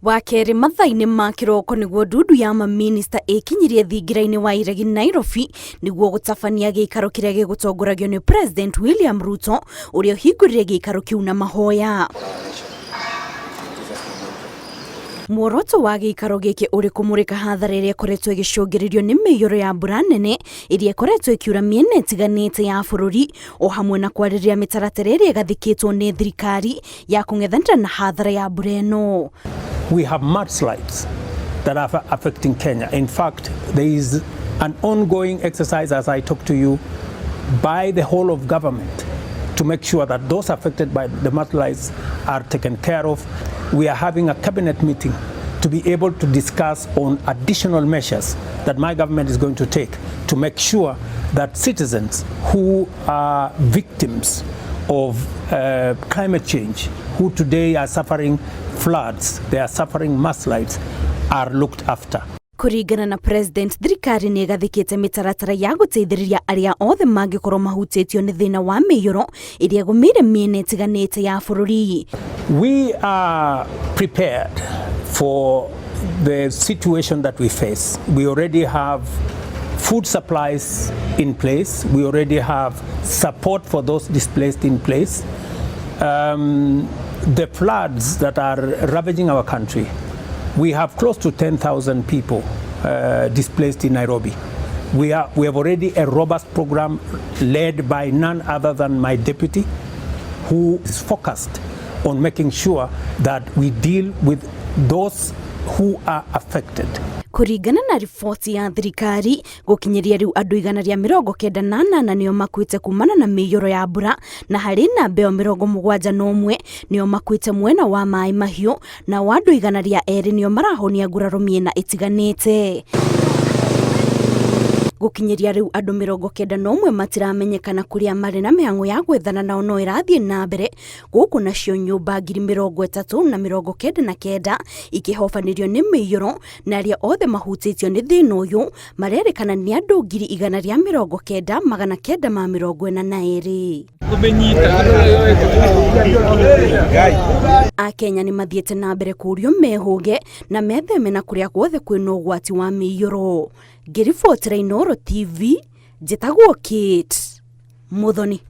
Wakeri mathaini ma kiroko niguo ndundu ya mamĩnĩsta ikinyirie thingira-ini wa iregi Nairobi niguo gutabania gĩikaro kĩrĩa gĩgũtongoragio ni President William Ruto uria hingũrire gĩikaro kiu na mahoya. Muoroto wa gĩikaro gĩkĩ uri kumurika hathara iria ikoretwo igicũngĩrĩrio ni mĩiyũro ya mbura nene iria ikoretwo ikiura mĩena ĩtiganĩte ya bũrũri o hamwe na kwarĩrĩria mĩtaratara ĩrĩa ĩgathĩkĩtwo ni thirikari ya kũng'ethanĩra na hathara ya mbura ĩno. We have mudslides that are affecting Kenya. In fact, there is an ongoing exercise, as I talk to you, by the whole of government to make sure that those affected by the mudslides are taken care of. We are having a cabinet meeting to be able to discuss on additional measures that my government is going to take to make sure that citizens who are victims of climate change, who today are suffering floods, they are suffering mudslides, are looked after. Kuringana na President, thirikari nĩ ĩgathĩkĩte mĩtaratara ya gũteithĩrĩria arĩa othe mangĩkorwo mahutĩtio nĩ thĩna wa mĩiyũro ĩrĩa ĩgũmĩire mĩena ĩtiganĩte ya bũrũri. We are prepared for the situation that we face. We already have food supplies in place. We already have support for those displaced in place. The floods that are ravaging our country, we have close to 10,000 people displaced in Nairobi. We have already a robust program led by none other than my deputy, who is focused on making sure that we deal with those who are affected. Kuringana na riboti ya thirikari, gukinyiria riu andu 198 nio makuite kumana na mĩiyũro ya mbura na hari namba 71 nio makuite mwena wa maĩ mahiũ na andu 102 nio marahonia nguraro mĩena ĩtiganĩte. Gukinyiria riu andu 91 matiramenyekana kuria mari na mĩhang'o ya gwethana nao no ĩrathiĩ na mbere gũkũ nacio nyũmba 399 ikĩhofanirio nĩ mĩiyũro na arĩa othe mahutĩtio nĩ thĩna ũyũ marerĩkana nĩ andũ 190,942. Akenya nĩ mathiĩte na mbere kũrio mehũge na metheme na kũrĩa guothe kwĩna ũgwati wa mĩiyũro. Ngĩribotera Inooro TV, njĩtagwo Kate Muthoni.